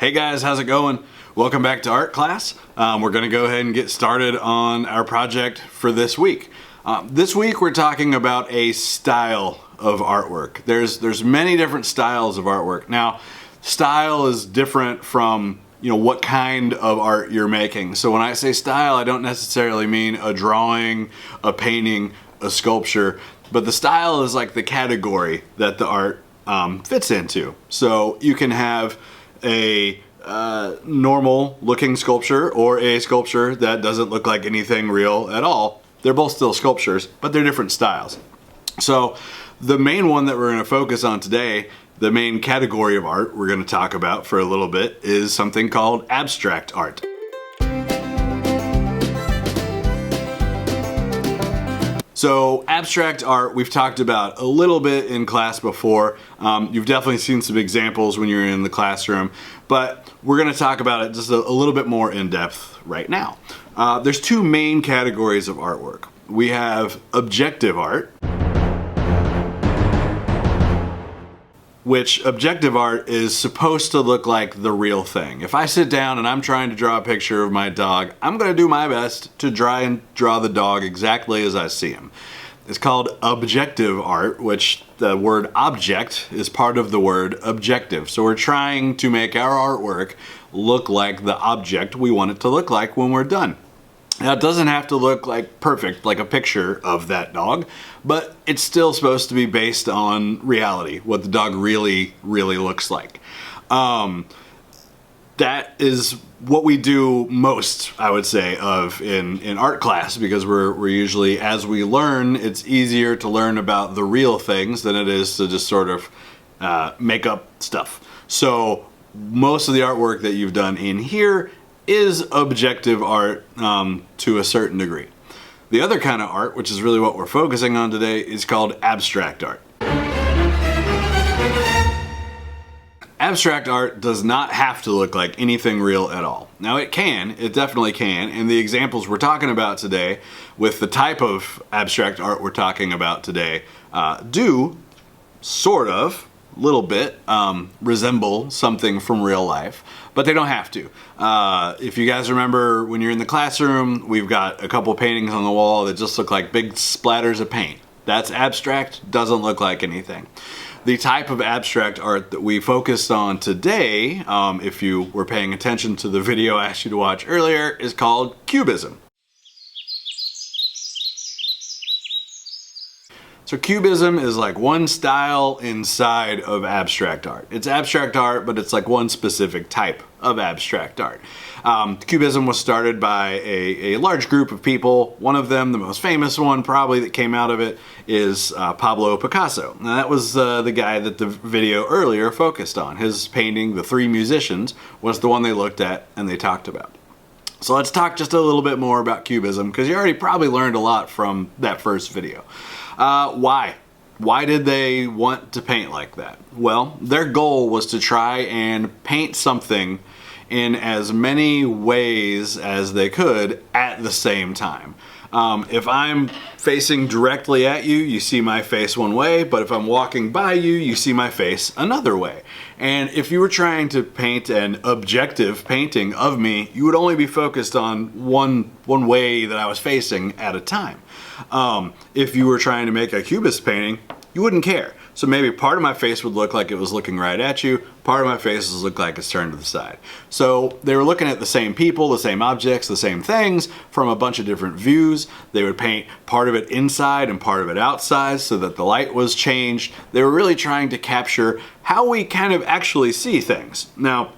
Hey guys, how's it going? Welcome back to art class. We're going to go ahead and get started on our project for this week. This week we're talking about a style of artwork. There's many different styles of artwork. Now, style is different from what kind of art you're making. So when I say style, I don't necessarily mean a drawing, a painting, a sculpture, but the style is like the category that the art fits into. So you can have a normal looking sculpture or a sculpture that doesn't look like anything real at all. They're both still sculptures, but they're different styles. So the main one that we're going to focus on today, the main category of art we're going to talk about for a little bit, is something called abstract art. So abstract art, we've talked about a little bit in class before. You've definitely seen some examples when you're in the classroom, but we're going to talk about it just a little bit more in depth right now. There's two main categories of artwork. We have objective art, which objective art is supposed to look like the real thing. If I sit down and I'm trying to draw a picture of my dog, I'm going to do my best to try and draw the dog exactly as I see him. It's called objective art, which the word object is part of the word objective. So we're trying to make our artwork look like the object we want it to look like when we're done. Now, it doesn't have to look like perfect, like a picture of that dog, but it's still supposed to be based on reality, what the dog really looks like. That is what we do most, I would say, of in art class, because we're usually, as we learn, it's easier to learn about the real things than it is to just sort of make up stuff. So most of the artwork that you've done in here is objective art to a certain degree. The other kind of art, which is really what we're focusing on today, is called abstract art. Abstract art does not have to look like anything real at all. Now it definitely can, and the examples we're talking about today, with the type of abstract art we're talking about today, do sort of, little bit, resemble something from real life, but they don't have to. If you guys remember when you're in the classroom, we've got a couple paintings on the wall that just look like big splatters of paint. That's abstract, doesn't look like anything. The type of abstract art that we focused on today, if you were paying attention to the video I asked you to watch earlier, is called Cubism. So Cubism is like one style inside of abstract art. It's abstract art, but it's like one specific type of abstract art. Cubism was started by a large group of people. One of them, the most famous one probably that came out of it, is Pablo Picasso. Now that was the guy that the video earlier focused on. His painting, The Three Musicians, was the one they looked at and they talked about. So let's talk just a little bit more about Cubism, because you already probably learned a lot from that first video. Why? Why did they want to paint like that? Well, their goal was to try and paint something in as many ways as they could at the same time. If I'm facing directly at you, you see my face one way, but if I'm walking by you, you see my face another way. And if you were trying to paint an objective painting of me, you would only be focused on one way that I was facing at a time. If you were trying to make a cubist painting, you wouldn't care. So maybe part of my face would look like it was looking right at you, part of my face would look like it's turned to the side. So they were looking at the same people, the same objects, the same things from a bunch of different views. They would paint part of it inside and part of it outside so that the light was changed. They were really trying to capture how we kind of actually see things. Now,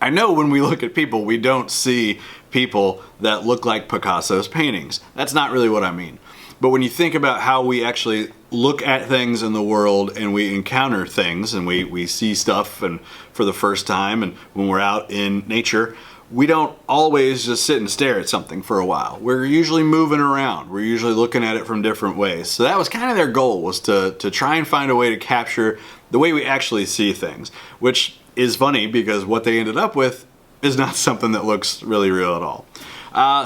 I know when we look at people, we don't see people that look like Picasso's paintings. That's not really what I mean. But when you think about how we actually look at things in the world and we encounter things and we see stuff and for the first time, and when we're out in nature, we don't always just sit and stare at something for a while. We're usually moving around. We're usually looking at it from different ways. So that was kind of their goal, was to try and find a way to capture the way we actually see things, which is funny because what they ended up with is not something that looks really real at all.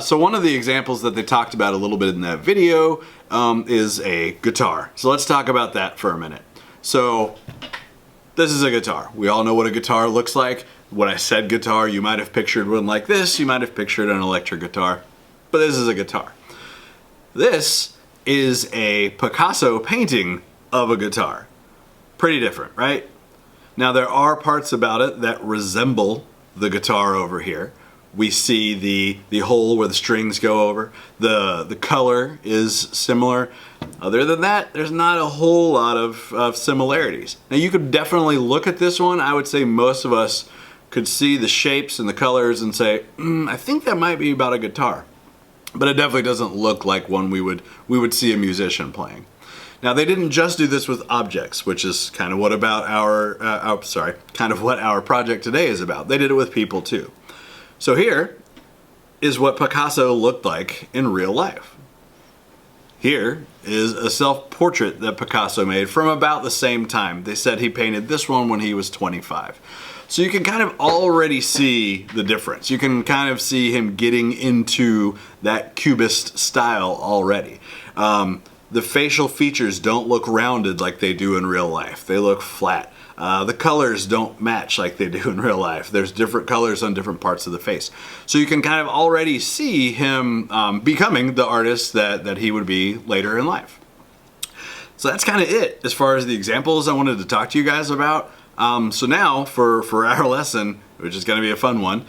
So one of the examples that they talked about a little bit in that video is a guitar. So let's talk about that for a minute. So this is a guitar. We all know what a guitar looks like. When I said guitar, you might have pictured one like this. You might have pictured an electric guitar, but this is a guitar. This is a Picasso painting of a guitar. Pretty different, right? Now there are parts about it that resemble the guitar over here. We see the hole where the strings go over. The color is similar. Other than that, there's not a whole lot of similarities. Now you could definitely look at this one. I would say most of us could see the shapes and the colors and say, I think that might be about a guitar. But it definitely doesn't look like one we would see a musician playing. Now they didn't just do this with objects, which is kind of what our project today is about. They did it with people too. So here is what Picasso looked like in real life. Here is a self-portrait that Picasso made from about the same time. They said he painted this one when he was 25. So you can kind of already see the difference. You can kind of see him getting into that Cubist style already. The facial features don't look rounded like they do in real life. They look flat. The colors don't match like they do in real life. There's different colors on different parts of the face. So you can kind of already see him becoming the artist that he would be later in life. So that's kind of it as far as the examples I wanted to talk to you guys about. So now for our lesson, which is going to be a fun one,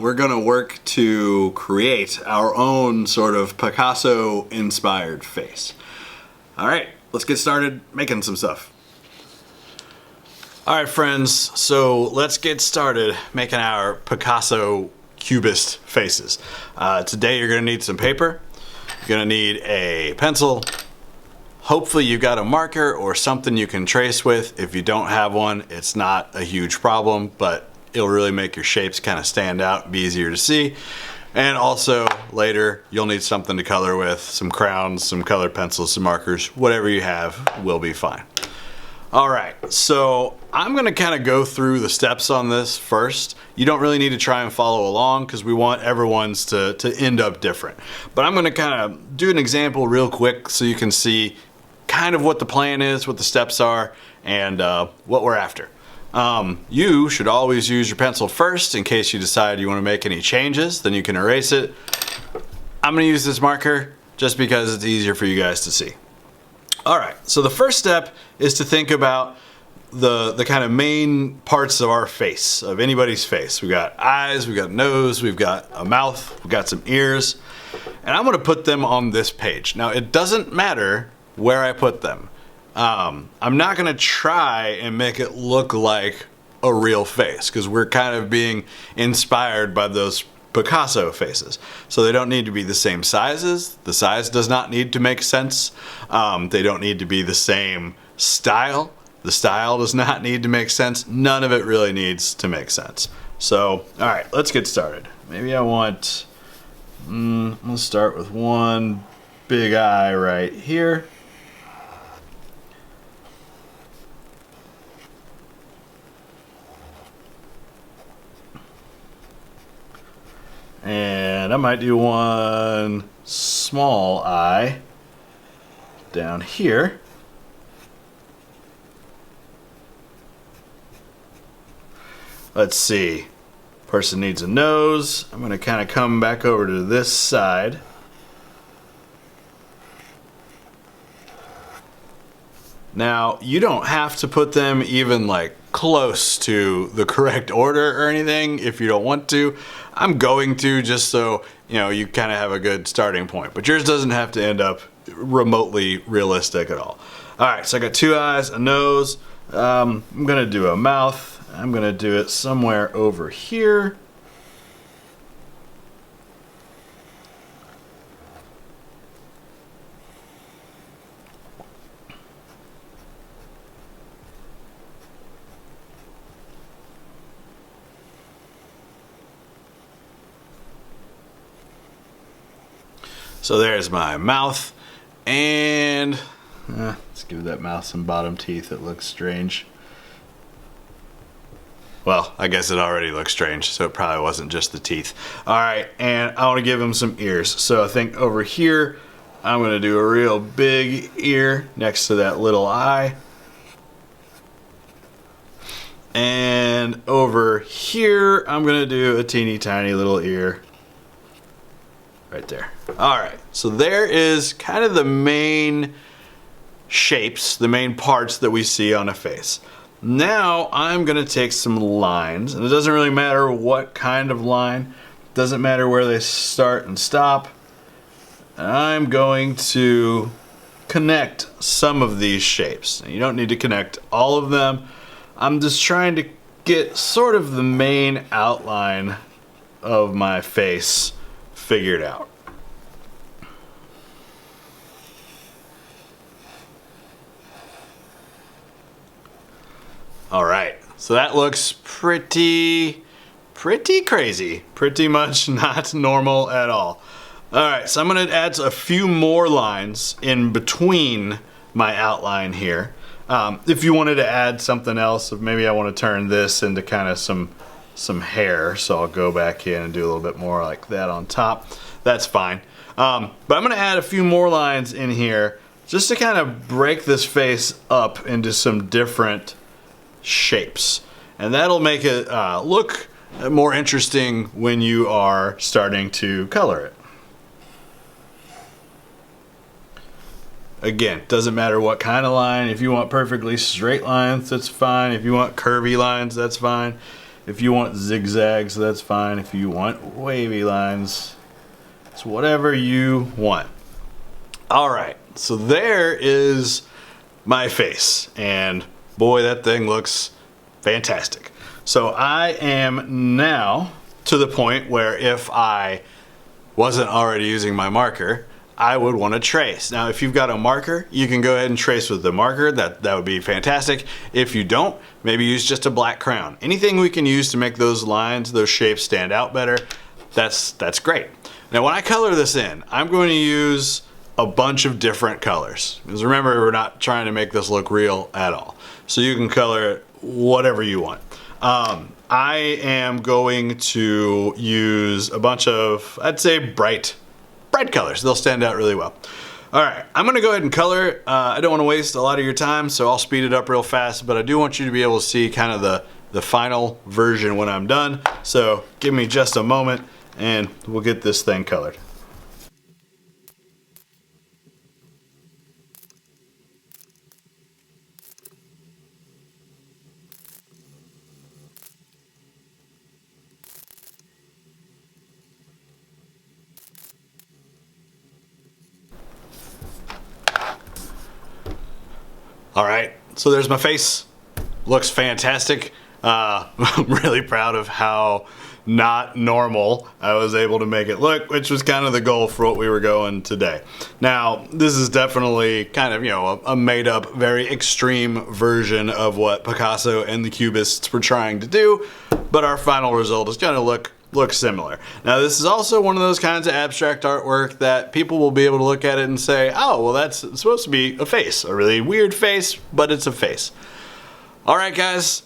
we're going to work to create our own sort of Picasso-inspired face. All right, let's get started making some stuff. All right, friends, so let's get started making our Picasso Cubist faces. Today you're going to need some paper, you're going to need a pencil, hopefully you've got a marker or something you can trace with. If you don't have one, it's not a huge problem, but it'll really make your shapes kind of stand out, be easier to see. And also later you'll need something to color with, some crowns, some colored pencils, some markers, whatever you have will be fine. All right, so I'm gonna kind of go through the steps on this first. You don't really need to try and follow along because we want everyone's to end up different. But I'm gonna kind of do an example real quick so you can see kind of what the plan is, what the steps are, and what we're after. You should always use your pencil first in case you decide you want to make any changes, then you can erase it. I'm going to use this marker just because it's easier for you guys to see. Alright, so the first step is to think about the kind of main parts of our face, of anybody's face. We've got eyes, we've got nose, we've got a mouth, we've got some ears, and I'm going to put them on this page. Now it doesn't matter where I put them. I'm not gonna try and make it look like a real face because we're kind of being inspired by those Picasso faces. So they don't need to be the same sizes. The size does not need to make sense. They don't need to be the same style. The style does not need to make sense. None of it really needs to make sense. So, all right, let's get started. Maybe I want, let's start with one big eye right here. And I might do one small eye down here. Let's see. Person needs a nose. I'm going to kind of come back over to this side. Now, you don't have to put them even like close to the correct order or anything if you don't want to. I'm going to just so you kind of have a good starting point, but yours doesn't have to end up remotely realistic at all. All right, so I got two eyes, a nose. I'm gonna do a mouth. I'm gonna do it somewhere over here. So there's my mouth, and let's give that mouth some bottom teeth. It looks strange. Well, I guess it already looks strange, so it probably wasn't just the teeth. All right, and I want to give him some ears. So I think over here, I'm going to do a real big ear next to that little eye. And over here, I'm gonna do a teeny tiny little ear. Right there. All right, so there is kind of the main shapes, the main parts that we see on a face. Now I'm gonna take some lines, and it doesn't really matter what kind of line, doesn't matter where they start and stop. I'm going to connect some of these shapes. You don't need to connect all of them. I'm just trying to get sort of the main outline of my face figured out. All right, so that looks pretty crazy. Pretty much not normal at all. All right, so I'm gonna add a few more lines in between my outline here. If you wanted to add something else, if maybe I want to turn this into kind of some hair, so I'll go back in and do a little bit more like that on top. That's fine. But I'm going to add a few more lines in here just to kind of break this face up into some different shapes. And that'll make it look more interesting when you are starting to color it. Again, doesn't matter what kind of line. If you want perfectly straight lines, that's fine. If you want curvy lines, that's fine. If you want zigzags, that's fine. If you want wavy lines, it's whatever you want. All right, so there is my face. And boy, that thing looks fantastic. So I am now to the point where if I wasn't already using my marker, I would want to trace. Now, if you've got a marker, you can go ahead and trace with the marker. That would be fantastic. If you don't, maybe use just a black crayon. Anything we can use to make those lines, those shapes stand out better, that's great. Now, when I color this in, I'm going to use a bunch of different colors. Because remember, we're not trying to make this look real at all. So you can color it whatever you want. I am going to use a bunch of, I'd say, bright colors. They'll stand out really well. All right, I'm gonna go ahead and color it. I don't wanna waste a lot of your time, so I'll speed it up real fast, but I do want you to be able to see kind of the final version when I'm done. So give me just a moment and we'll get this thing colored. All right, so there's my face. Looks fantastic. I'm really proud of how not normal I was able to make it look, which was kind of the goal for what we were going today. Now, this is definitely kind of, you know, a made up, very extreme version of what Picasso and the Cubists were trying to do, but our final result is gonna look similar. Now, this is also one of those kinds of abstract artwork that people will be able to look at it and say, oh, well, that's supposed to be a face, a really weird face, but it's a face. All right, guys,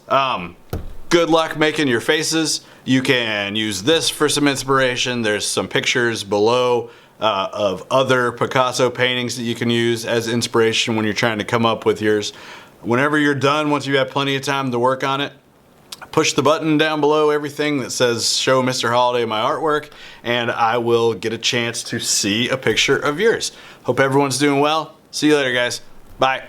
good luck making your faces. You can use this for some inspiration. There's some pictures below of other Picasso paintings that you can use as inspiration when you're trying to come up with yours. Whenever you're done, once you have plenty of time to work on it, push the button down below everything that says show Mr. Holiday my artwork, and I will get a chance to see a picture of yours. Hope everyone's doing well. See you later, guys. Bye.